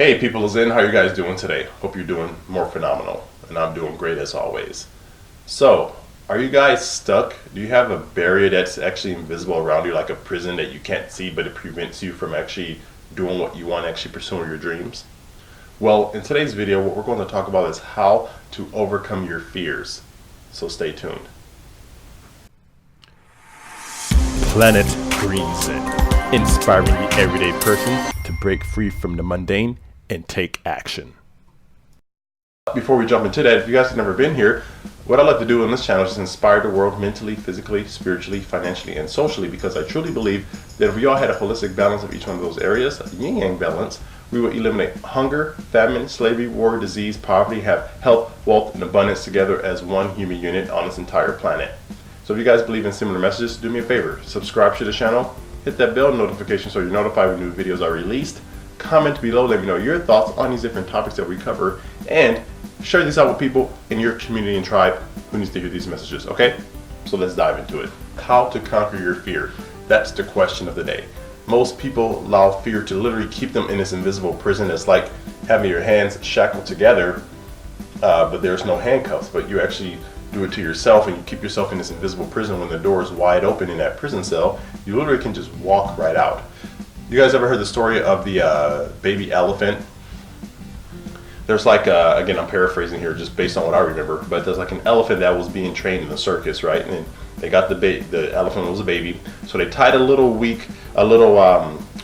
Hey people of Zen, how you guys doing today? Hope you're doing more phenomenal, and I'm doing great as always. So, are you guys stuck? Do you have a barrier that's actually invisible around you, like a prison that you can't see, but it prevents you from actually doing what you want, actually pursuing your dreams? Well, in today's video, what we're going to talk about is how to overcome your fears. So stay tuned. Planet Green Zen, inspiring the everyday person to break free from the mundane and take action. Before we jump into that, if you guys have never been here, what I like to do on this channel is inspire the world mentally, physically, spiritually, financially, and socially, because I truly believe that if we all had a holistic balance of each one of those areas, a yin-yang balance, we would eliminate hunger, famine, slavery, war, disease, poverty, have health, wealth, and abundance together as one human unit on this entire planet. So if you guys believe in similar messages, do me a favor, subscribe to the channel, hit that bell notification so you're notified when new videos are released. Comment below, let me know your thoughts on these different topics that we cover, and share this out with people in your community and tribe who needs to hear these messages, okay? So let's dive into it. How to conquer your fear? That's the question of the day. Most people allow fear to literally keep them in this invisible prison. It's like having your hands shackled together, but there's no handcuffs, but you actually do it to yourself, and you keep yourself in this invisible prison. When the door is wide open in that prison cell, you literally can just walk right out. You guys ever heard the story of the baby elephant? There's like, again, I'm paraphrasing here just based on what I remember, but there's like an elephant that was being trained in the circus, right? And they got the elephant was a baby, so they tied a little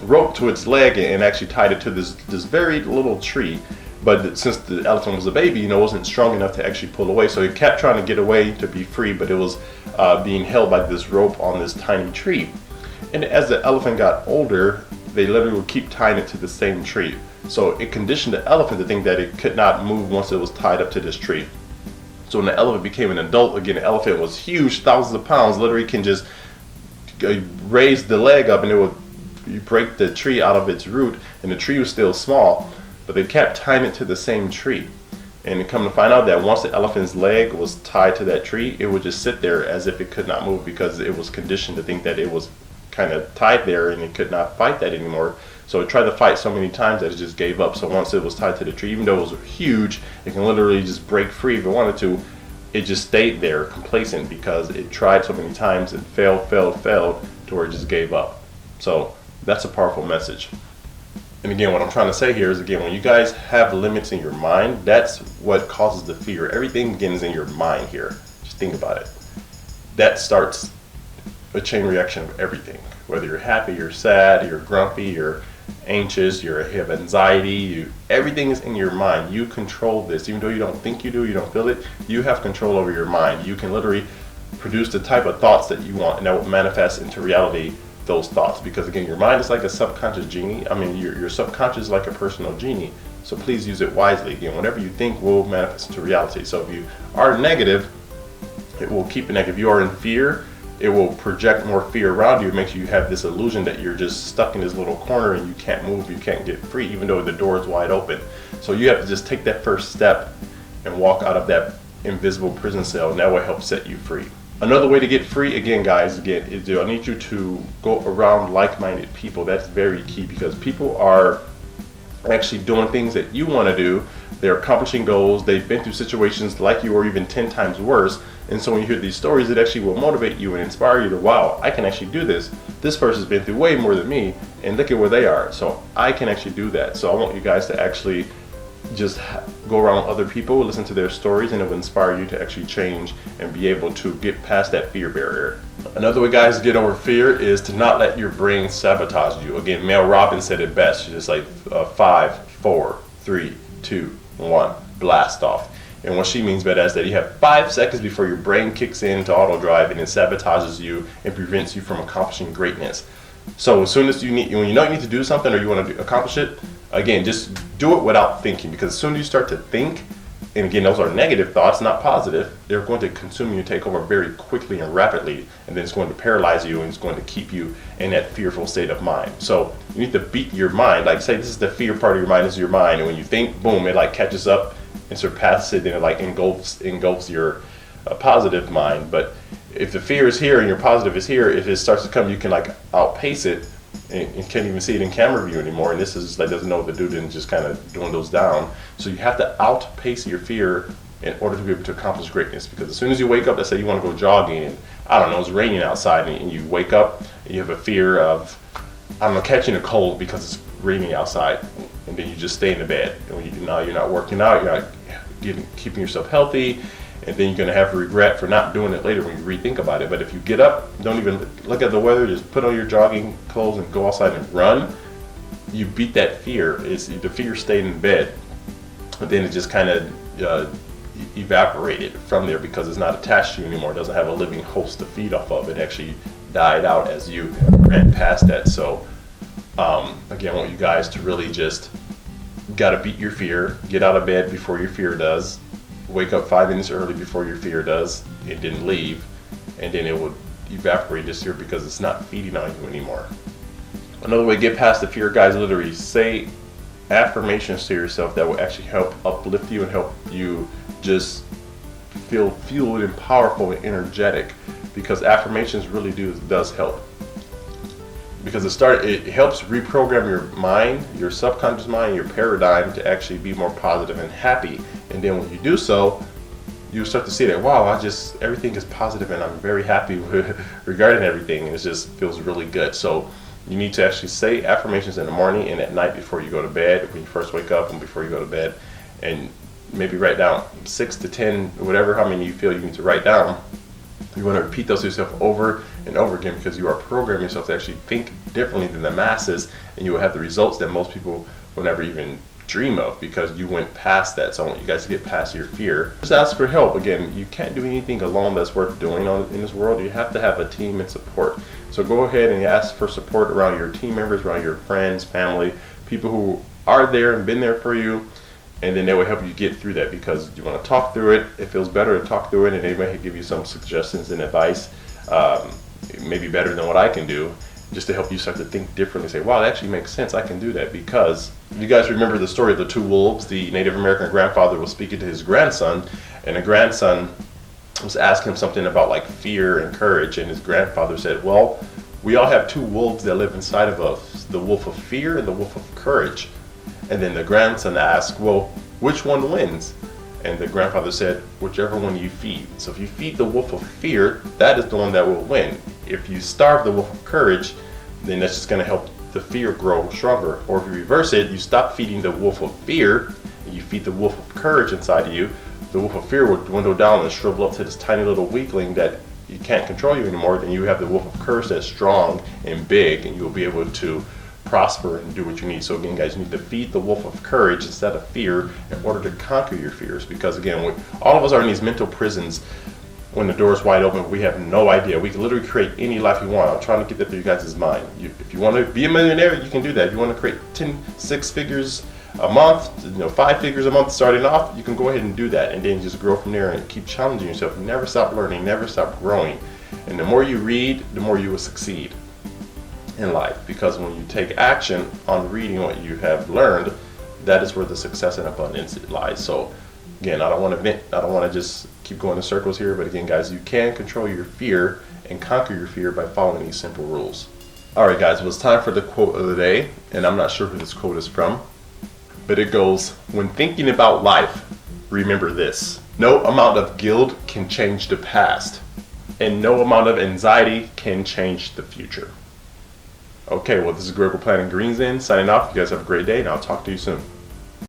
rope to its leg and actually tied it to this very little tree. But since the elephant was a baby, it wasn't strong enough to actually pull away, so it kept trying to get away to be free, but it was being held by this rope on this tiny tree. And as the elephant got older, they literally would keep tying it to the same tree. So it conditioned the elephant to think that it could not move once it was tied up to this tree. So when the elephant became an adult, again, the elephant was huge, thousands of pounds, literally can just raise the leg up and it would break the tree out of its root, and the tree was still small, but they kept tying it to the same tree. And come to find out that once the elephant's leg was tied to that tree, it would just sit there as if it could not move, because it was conditioned to think that it was kind of tied there and it could not fight that anymore. So it tried to fight so many times that it just gave up. So once it was tied to the tree, even though it was huge, it can literally just break free if it wanted to. It just stayed there complacent because it tried so many times and failed to where it just gave up. So that's a powerful message. And again, what I'm trying to say here is, again, when you guys have limits in your mind, that's what causes the fear. Everything begins in your mind here. Just think about it. That starts a chain reaction of everything. Whether you're happy, you're sad, you're grumpy, you're anxious, you have anxiety, everything is in your mind. You control this. Even though you don't think you do, you don't feel it, you have control over your mind. You can literally produce the type of thoughts that you want, and that will manifest into reality those thoughts. Because again, your mind is like a subconscious genie. I mean, your subconscious is like a personal genie. So please use it wisely. Again, whatever you think will manifest into reality. So if you are negative, it will keep it negative. If you are in fear, it will project more fear around you. It makes you have this illusion that you're just stuck in this little corner and you can't move, you can't get free, even though the door is wide open. So you have to just take that first step and walk out of that invisible prison cell, and that will help set you free. Another way to get free, again guys, is I need you to go around like-minded people. That's very key, because people are actually doing things that you want to do. They're accomplishing goals. They've been through situations like you or even 10 times worse. And so when you hear these stories, it actually will motivate you and inspire you to, wow, I can actually do this. This person's been through way more than me, and look at where they are. So I can actually do that. So I want you guys to actually just go around other people, listen to their stories, and it will inspire you to actually change and be able to get past that fear barrier. Another way, guys, to get over fear is to not let your brain sabotage you. Again, Mel Robbins said it best. She's just like 5, 4, 3, 2, 1, blast off. And what she means by that is that you have 5 seconds before your brain kicks into auto drive and it sabotages you and prevents you from accomplishing greatness. So as soon as when you know you need to do something or you want to accomplish it, again, just do it without thinking, because as soon as you start to think, and again, those are negative thoughts, not positive, they're going to consume you and take over very quickly and rapidly, and then it's going to paralyze you and it's going to keep you in that fearful state of mind. So you need to beat your mind. Like, say this is the fear part of your mind, this is your mind, and when you think, boom, it like catches up and surpasses it, and it like engulfs your positive mind. But if the fear is here and your positive is here, if it starts to come, you can like outpace it and can't even see it in camera view anymore. And this is like doesn't know what to do, then just kind of dwindles down. So you have to outpace your fear in order to be able to accomplish greatness. Because as soon as you wake up, let's say you want to go jogging, and I don't know, it's raining outside, and you wake up and you have a fear of, I don't know, catching a cold because it's raining outside, and then you just stay in the bed. And now you're not working out, you're not keeping yourself healthy, and then you're going to have regret for not doing it later when you rethink about it. But if you get up, don't even look at the weather, just put on your jogging clothes and go outside and run, you beat that fear. It's the fear stayed in bed, but then it just kind of evaporated from there because it's not attached to you anymore. It doesn't have a living host to feed off of. It actually died out as you ran past that. So again, I want you guys to really just gotta beat your fear, get out of bed before your fear does, wake up 5 minutes early before your fear does, and then leave, and then it will evaporate this fear because it's not feeding on you anymore. Another way to get past the fear, guys, literally say affirmations to yourself that will actually help uplift you and help you just feel fueled and powerful and energetic, because affirmations really does help. Because it helps reprogram your mind, your subconscious mind, your paradigm to actually be more positive and happy. And then when you do so, you start to see that, wow, everything is positive and I'm very happy regarding everything, and it just feels really good. So you need to actually say affirmations in the morning and at night before you go to bed, when you first wake up and before you go to bed, and maybe write down 6 to 10, whatever, how many you feel you need to write down. You want to repeat those to yourself over and over again, because you are programming yourself to actually think differently than the masses, and you will have the results that most people will never even dream of, because you went past that. So I want you guys to get past your fear. Just ask for help. Again, you can't do anything alone that's worth doing in this world. You have to have a team and support. So go ahead and ask for support around your team members, around your friends, family, people who are there and been there for you. And then they will help you get through that, because you want to talk through it. It feels better to talk through it, and they may give you some suggestions and advice, maybe better than what I can do, just to help you start to think differently. Say, wow, that actually makes sense. I can do that. Because you guys remember the story of the two wolves. The Native American grandfather was speaking to his grandson, and the grandson was asking him something about like fear and courage. And his grandfather said, well, we all have two wolves that live inside of us, the wolf of fear and the wolf of courage. And then the grandson asked, well, which one wins? And the grandfather said, whichever one you feed. So if you feed the wolf of fear, that is the one that will win. If you starve the wolf of courage, then that's just going to help the fear grow stronger. Or if you reverse it, you stop feeding the wolf of fear, and you feed the wolf of courage inside of you, the wolf of fear will dwindle down and shrivel up to this tiny little weakling that you can't control you anymore. Then you have the wolf of courage that's strong and big, and you'll be able to prosper and do what you need. So again, guys, you need to feed the wolf of courage instead of fear in order to conquer your fears. Because again, all of us are in these mental prisons. When the door is wide open, we have no idea. We can literally create any life you want. I'm trying to get that through you guys' mind. If you want to be a millionaire, you can do that. If you want to create 6 figures a month, 5 figures a month starting off, you can go ahead and do that, and then just grow from there and keep challenging yourself. Never stop learning, never stop growing. And the more you read, the more you will succeed in life, because when you take action on reading what you have learned, that is where the success and abundance lies. So again, I don't want to vent, I don't want to just keep going in circles here, but again, guys, you can control your fear and conquer your fear by following these simple rules. Alright guys, well, it's time for the quote of the day, and I'm not sure who this quote is from, but it goes, when thinking about life, remember this: no amount of guilt can change the past, and no amount of anxiety can change the future. Okay, well, this is Greg with Planetgreenzen signing off. You guys have a great day, and I'll talk to you soon.